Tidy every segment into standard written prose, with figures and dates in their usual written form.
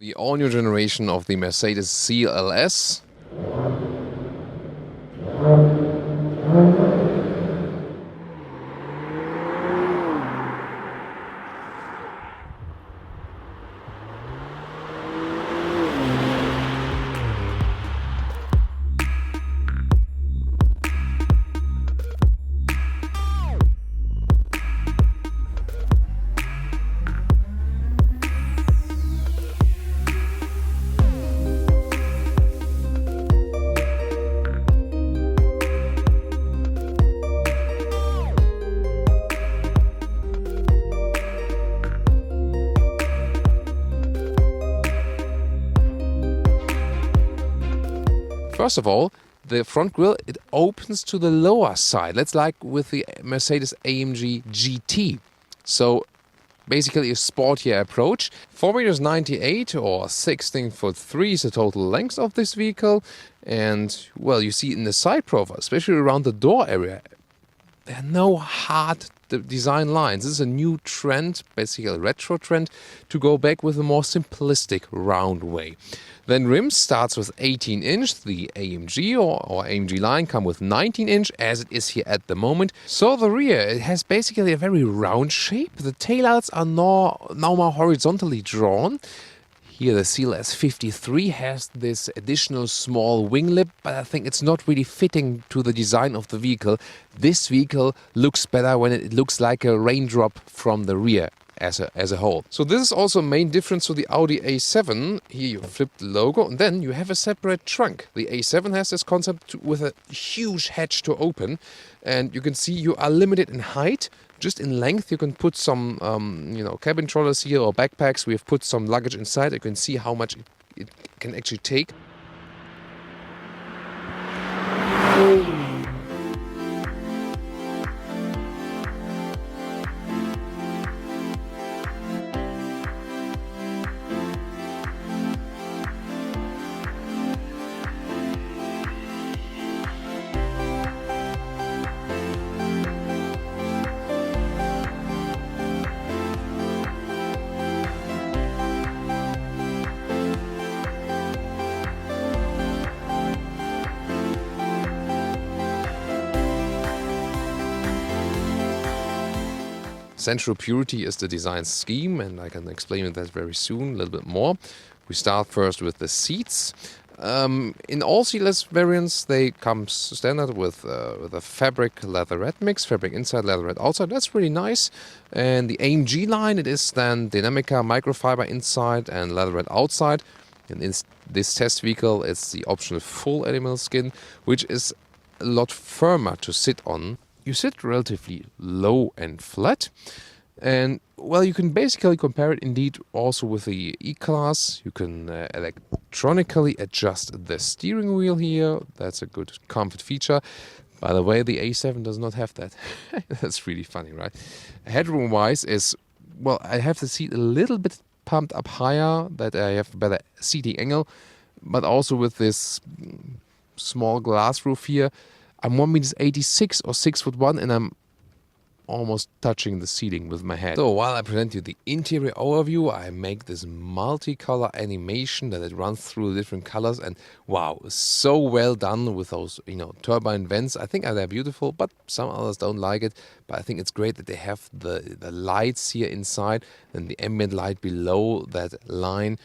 The all-new generation of the Mercedes CLS. First of all, the front grille, it opens to the lower side. That's like with the Mercedes-AMG GT. So basically a sportier approach. 4 meters 98 or 16'3" is the total length of this vehicle. And well, you see in the side profile, especially around the door area, there are no hard design lines. This is a new trend, basically a retro trend, to go back with a more simplistic round way. Then rims starts with 18-inch. The AMG or AMG line come with 19-inch, as it is here at the moment. So the rear, it has basically a very round shape. The taillights are now more horizontally drawn. Here the CLS 53 has this additional small wing lip, but I think it's not really fitting to the design of the vehicle. This vehicle looks better when it looks like a raindrop from the rear as a whole. So this is also a main difference to the Audi A7. Here you flip the logo and then you have a separate trunk. The A7 has this concept with a huge hatch to open, and you can see you are limited in height. Just in length, you can put some, cabin trollers here or backpacks. We have put some luggage inside. You can see how much it can actually take. Central purity is the design scheme, and I can explain that very soon a little bit more. We start first with the seats. In all CLS variants, they come standard with a fabric leatherette mix, fabric inside, leatherette outside. That's really nice. And the AMG line, it is then Dynamica microfiber inside and leatherette outside. And in this test vehicle, it's the optional full animal skin, which is a lot firmer to sit on. You sit relatively low and flat, and well, you can basically compare it indeed also with the E-Class. You can electronically adjust the steering wheel here. That's a good comfort feature. By the way, the A7 does not have that. That's really funny, right? Headroom wise is, well, I have the seat a little bit pumped up higher, that I have a better seating angle, but also with this small glass roof here, I'm 1 meters 86 or 6'1", and I'm almost touching the ceiling with my head. So while I present you the interior overview, I make this multicolor animation that it runs through the different colors, and wow, so well done with those turbine vents. I think they're beautiful, but some others don't like it. But I think it's great that they have the lights here inside and the ambient light below that line,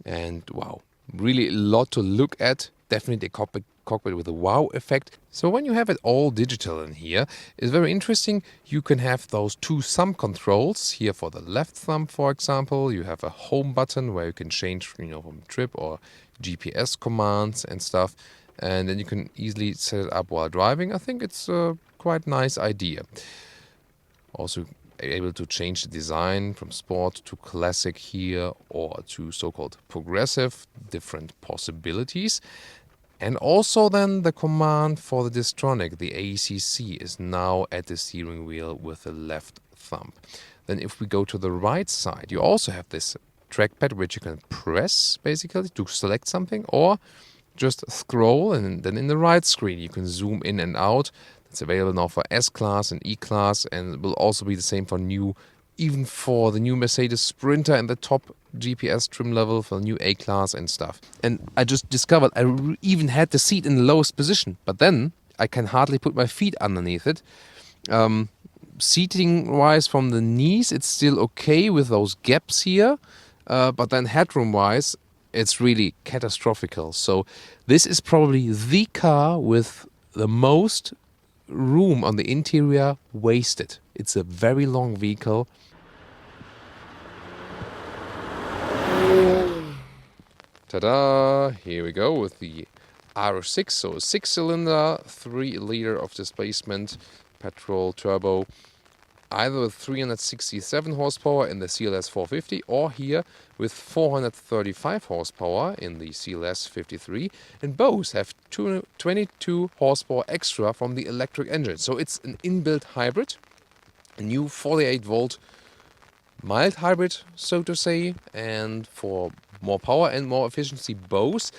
and wow, really a lot to look at. Definitely a cockpit with a wow effect. So when you have it all digital in here, it's very interesting. You can have those two thumb controls here for the left thumb, for example. You have a home button where you can change, from trip or GPS commands and stuff. And then you can easily set it up while driving. I think it's a quite nice idea. Also able to change the design from sport to classic here or to so-called progressive, different possibilities. And also then the command for the Distronic, the ACC, is now at the steering wheel with the left thumb. Then if we go to the right side, you also have this trackpad which you can press basically to select something, or just scroll, and then in the right screen you can zoom in and out. It's available now for S-Class and E-Class, and it will also be the same for new even for the new Mercedes Sprinter and the top GPS trim level for the new A-Class and stuff. And I just discovered I even had the seat in the lowest position, but then I can hardly put my feet underneath it. Seating-wise from the knees, it's still okay with those gaps here, but then headroom-wise, it's really catastrophical. So this is probably the car with the most room on the interior wasted. It's a very long vehicle. Ta-da! Here we go with the R6, so a 6-cylinder, 3-liter of displacement, petrol turbo, either with 367 horsepower in the CLS 450 or here with 435 horsepower in the CLS 53, and both have 22 horsepower extra from the electric engine. So it's an inbuilt hybrid, a new 48-volt mild hybrid, so to say, and for more power and more efficiency both.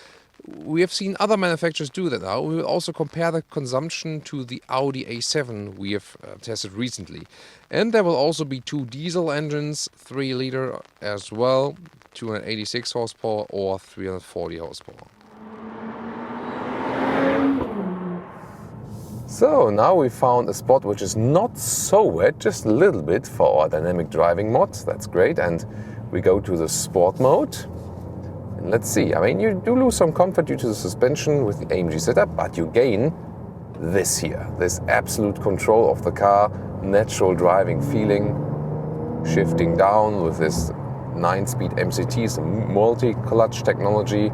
We have seen other manufacturers do that now. We will also compare the consumption to the Audi A7 we have tested recently. And there will also be 2 diesel engines, 3-liter as well, 286 horsepower or 340 horsepower. So now we found a spot which is not so wet, just a little bit, for our dynamic driving mod. That's great. And we go to the sport mode. And let's see, I mean, you do lose some comfort due to the suspension with the AMG setup, but you gain this here, this absolute control of the car, natural driving feeling, shifting down with this 9-speed MCT, some multi-clutch technology.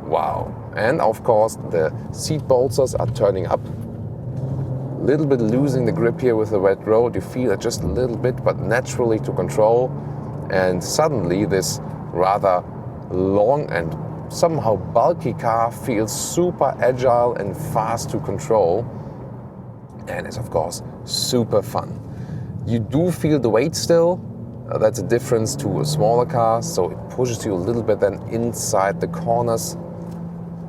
Wow. And of course, the seat bolsters are turning up. A little bit losing the grip here with the wet road. You feel it just a little bit, but naturally to control. And suddenly this rather long and somehow bulky car feels super agile and fast to control, and is of course super fun. You do feel the weight still. That's a difference to a smaller car, so it pushes you a little bit then inside the corners,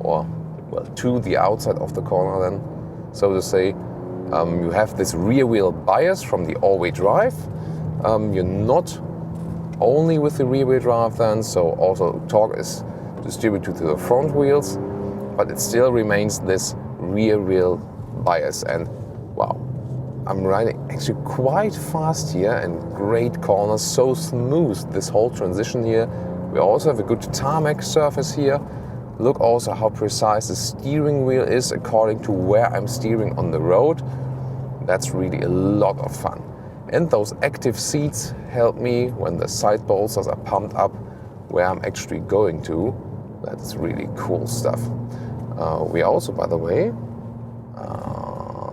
or well, to the outside of the corner then, so to say. You have this rear wheel bias from the all-wheel drive. You're not only with the rear wheel drive then, so also torque is distributed to the front wheels, but it still remains this rear wheel bias. And wow, I'm riding actually quite fast here and great corners, so smooth this whole transition here. We also have a good tarmac surface here. Look also how precise the steering wheel is according to where I'm steering on the road. That's really a lot of fun. And those active seats help me when the side bolsters are pumped up where I'm actually going to. That's really cool stuff. We also, by the way,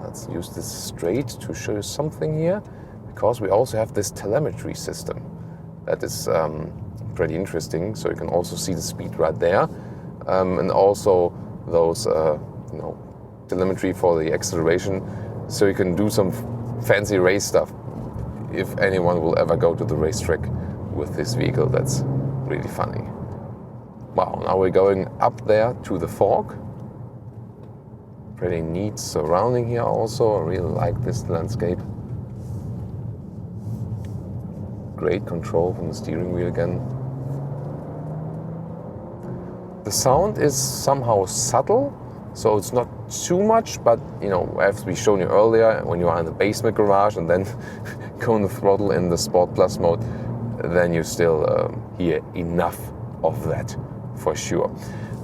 let's use this straight to show you something here, because we also have this telemetry system. That is pretty interesting. So you can also see the speed right there. And also those telemetry for the acceleration, so you can do some fancy race stuff if anyone will ever go to the racetrack with this vehicle. That's really funny. Wow, now we're going up there to the fork. Pretty neat surrounding here also. I really like this landscape. Great control from the steering wheel again. The sound is somehow subtle, so it's not too much, but as we shown you earlier, when you are in the basement garage and then go on the throttle in the Sport Plus mode, then you still hear enough of that for sure.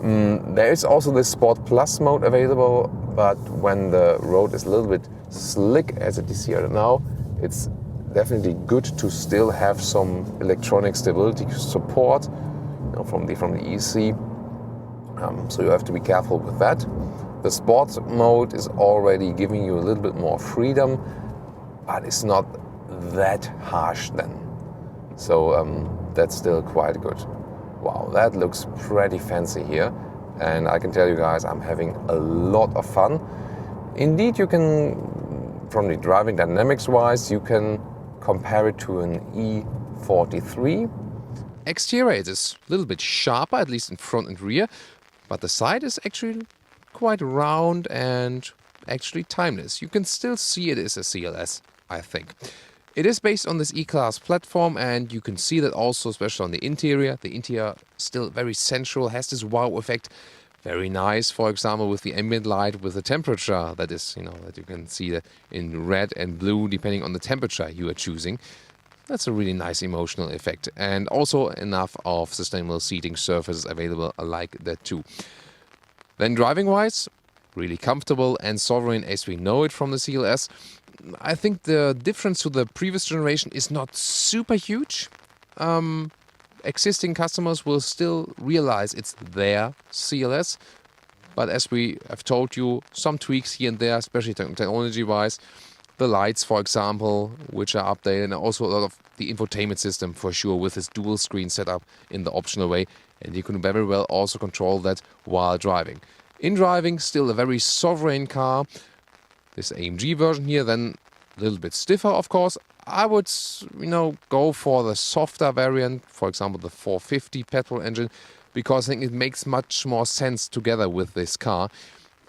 There is also this Sport Plus mode available, but when the road is a little bit slick as it is here now, it's definitely good to still have some electronic stability support from the EC. So you have to be careful with that. The sports mode is already giving you a little bit more freedom, but it's not that harsh then. So that's still quite good. Wow, that looks pretty fancy here. And I can tell you guys, I'm having a lot of fun. Indeed, you can, from the driving dynamics wise, you can compare it to an E43. Exterior it is a little bit sharper, at least in front and rear, but the side is actually quite round and actually timeless. You can still see it is a CLS, I think. It is based on this E-Class platform, and you can see that also, especially on the interior. The interior still very sensual, has this wow effect. Very nice, for example, with the ambient light, with the temperature that is, that you can see that in red and blue, depending on the temperature you are choosing. That's a really nice emotional effect. And also enough of sustainable seating surfaces available like that too. Then driving-wise, really comfortable and sovereign as we know it from the CLS. I think the difference to the previous generation is not super huge. Existing customers will still realize it's their CLS. But as we have told you, some tweaks here and there, especially technology-wise. The lights, for example, which are updated, and also a lot of the infotainment system for sure with this dual screen setup in the optional way. And you can very well also control that while driving. In driving, still a very sovereign car. This AMG version here, then a little bit stiffer, of course. I would, go for the softer variant, for example, the 450 petrol engine, because I think it makes much more sense together with this car.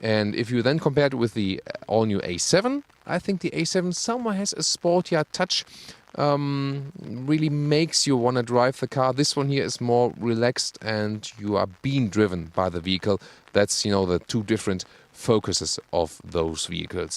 And if you then compare it with the all-new A7, I think the A7 somewhere has a sportier touch. Really makes you want to drive the car. This one here is more relaxed and you are being driven by the vehicle. That's, the two different focuses of those vehicles.